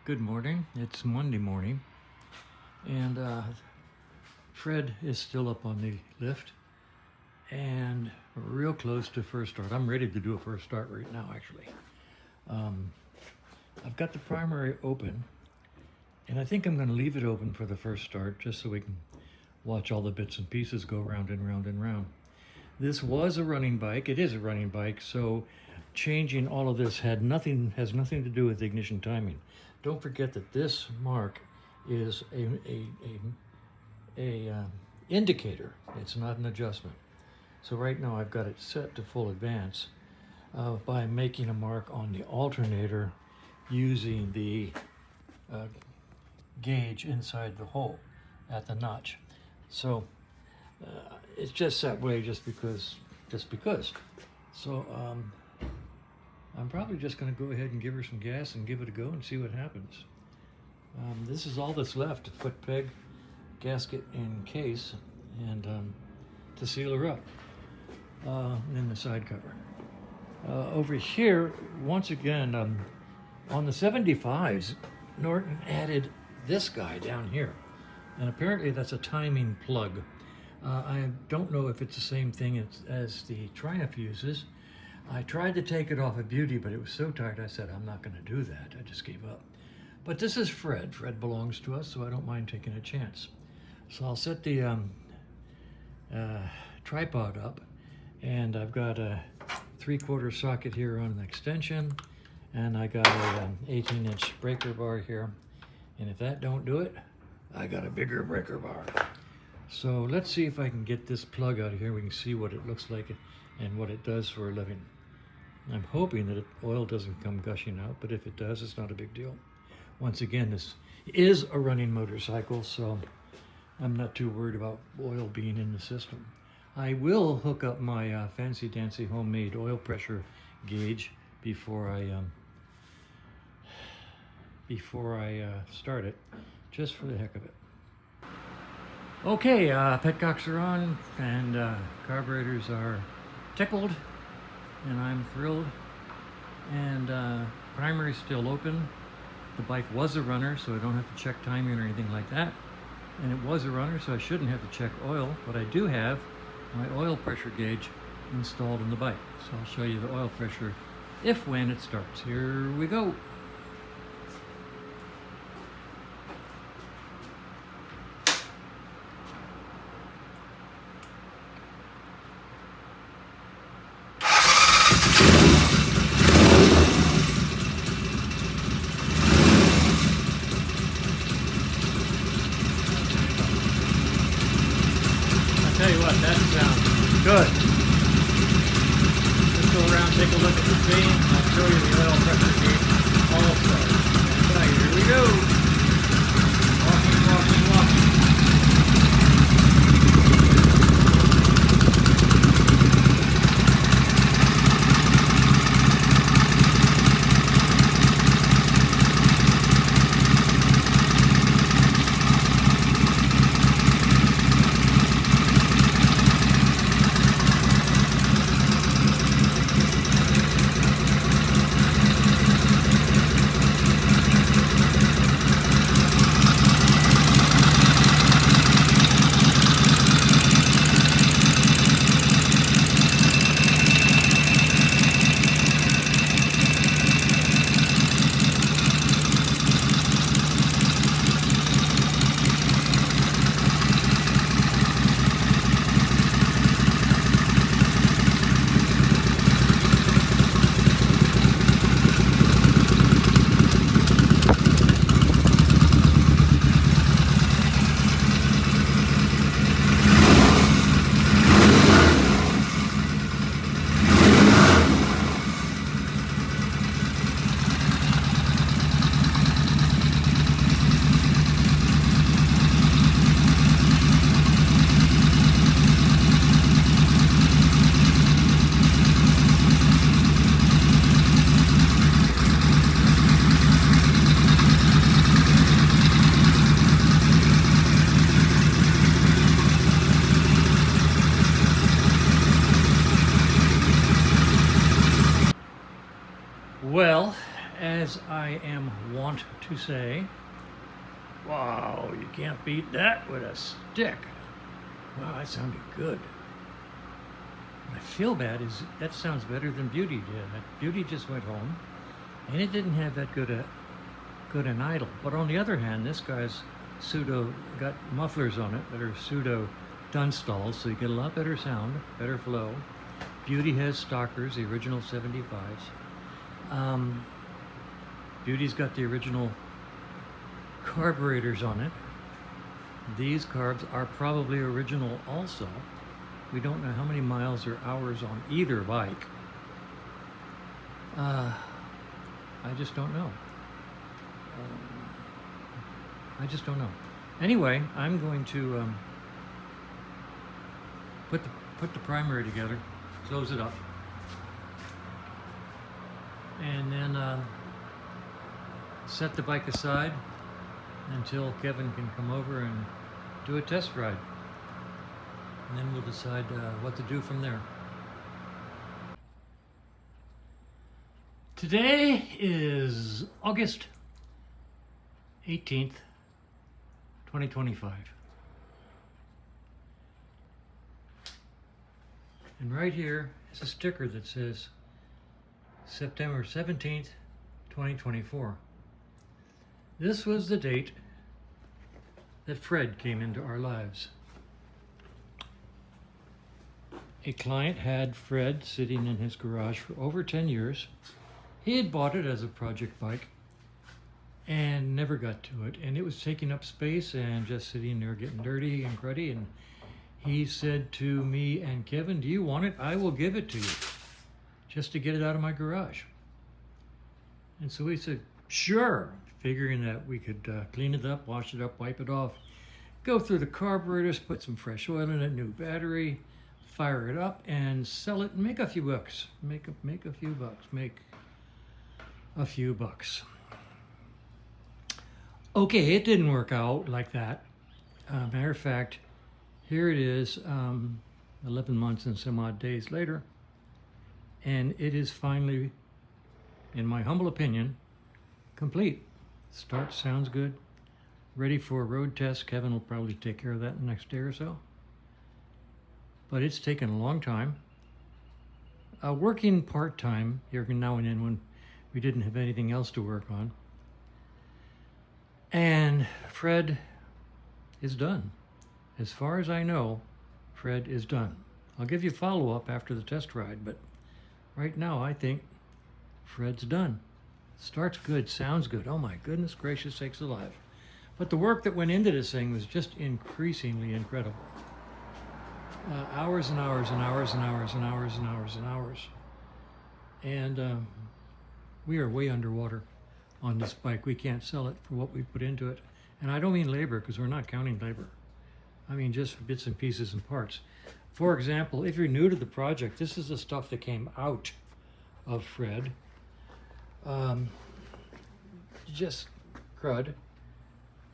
Good morning. It's Monday morning, and Fred is still up on the lift, and we're real close to first start. I'm ready to do a first start right now, actually. I've got the primary open, and I think I'm going to leave it open for the first start just so we can watch all the bits and pieces go round and round and round. This was a running bike. It is a running bike, so changing all of this has nothing to do with ignition timing. Don't forget that this mark is a indicator. It's not an adjustment. So right now I've got it set to full advance by making a mark on the alternator using the gauge inside the hole at the notch. So it's just that way just because. So I'm probably just going to go ahead and give her some gas and give it a go and see what happens. This is all that's left: a foot peg, gasket, and case, and to seal her up, and then the side cover. Over here, once again, on the 75s, Norton added this guy down here, and apparently that's a timing plug. I don't know if it's the same thing as the Triumph uses. I tried to take it off of Beauty, but it was so tight I said, I'm not going to do that. I just gave up. But this is Fred. Fred belongs to us, so I don't mind taking a chance. So I'll set the tripod up, and I've got a 3/4 socket here on an extension, and I got an 18-inch breaker bar here. And if that don't do it, I got a bigger breaker bar. So let's see if I can get this plug out of here. We can see what it looks like and what it does for a living. I'm hoping that oil doesn't come gushing out, but if it does, it's not a big deal. Once again, this is a running motorcycle, so I'm not too worried about oil being in the system. I will hook up my fancy dancy homemade oil pressure gauge before I start it, just for the heck of it. Okay, petcocks are on, and carburetors are tickled, and I'm thrilled, and primary's still open. The bike was a runner, so I don't have to check timing or anything like that, and it was a runner, so I shouldn't have to check oil, but I do have my oil pressure gauge installed in the bike, so I'll show you the oil pressure when it starts. Here we go. Tell you what, that sounds good. Let's go around, take a look at the scene. I'll show you the oil pressure gauge also. Right, here we go. Walking. I am wont to say, wow, you can't beat that with a stick. Wow, that sounded good. What I feel bad is that sounds better than Beauty did. Beauty just went home, and it didn't have that good an idle. But on the other hand, this guy's got mufflers on it that are pseudo Dunstalls, so you get a lot better sound, better flow. Beauty has Stockers, the original 75s. Beauty's got the original carburetors on it. These carbs are probably original also. We don't know how many miles or hours on either bike. I just don't know. I just don't know. Anyway, I'm going to put the primary together, close it up, and then set the bike aside until Kevin can come over and do a test ride. And then we'll decide what to do from there. Today is August 18th, 2025. And right here is a sticker that says September 17th, 2024. This was the date that Fred came into our lives. A client had Fred sitting in his garage for over 10 years. He had bought it as a project bike and never got to it. And it was taking up space and just sitting there getting dirty and cruddy. And he said to me and Kevin, "Do you want it? I will give it to you, just to get it out of my garage." And so we said, sure, figuring that we could clean it up, wash it up, wipe it off, go through the carburetors, put some fresh oil in it, new battery, fire it up, and sell it and make a few bucks. Make a few bucks. Okay, it didn't work out like that. Matter of fact, here it is, 11 months and some odd days later, and it is finally, in my humble opinion, complete. Start sounds good. Ready for a road test. Kevin will probably take care of that in the next day or so. But it's taken a long time. Working part-time here now and then when we didn't have anything else to work on. And Fred is done. As far as I know, Fred is done. I'll give you follow-up after the test ride, but right now I think Fred's done. Starts good, sounds good. Oh my goodness gracious sakes alive. But the work that went into this thing was just increasingly incredible. Hours and hours and hours and hours and hours and hours and hours. And we are way underwater on this bike. We can't sell it for what we put into it. And I don't mean labor, because we're not counting labor. I mean just bits and pieces and parts. For example, if you're new to the project, this is the stuff that came out of Fred. Just crud.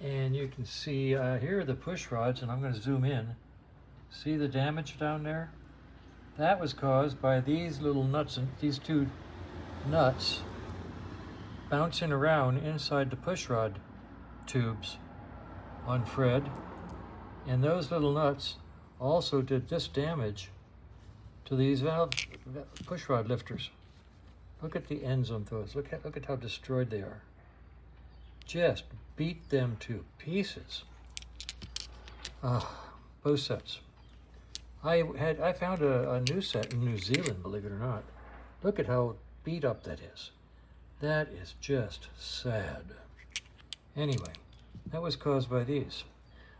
And you can see here are the push rods, and I'm going to zoom in. See the damage down there? That was caused by these little nuts, and these two nuts bouncing around inside the push rod tubes on Fred. And those little nuts also did this damage to these push rod lifters. Look at the ends on those. Look at how destroyed they are. Just beat them to pieces. Both sets. I found a new set in New Zealand, believe it or not. Look at how beat up that is. That is just sad. Anyway, that was caused by these.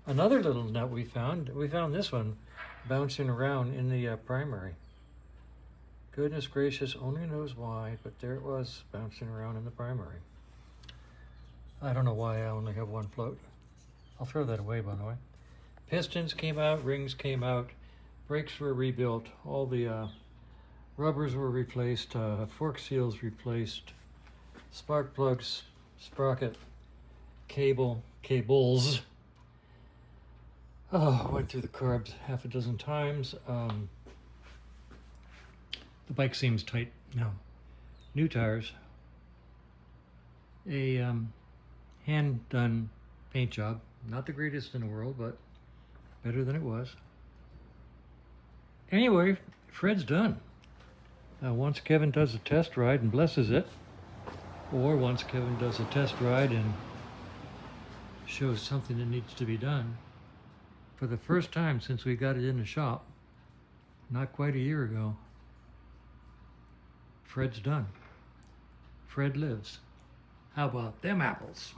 Another little nut we found this one bouncing around in the primary. Goodness gracious, only knows why, but there it was bouncing around in the primary. I don't know why I only have one float. I'll throw that away, by the way. Pistons came out, rings came out, brakes were rebuilt, all the rubbers were replaced, fork seals replaced, spark plugs, sprocket, cables. Went through the carbs half a dozen times. The bike seems tight now. New tires. a hand-done paint job. Not the greatest in the world, but better than it was. Anyway, Fred's done. Once Kevin does a test ride and blesses it, or once Kevin does a test ride and shows something that needs to be done, for the first time since we got it in the shop, not quite a year ago, Fred's done. Fred lives. How about them apples?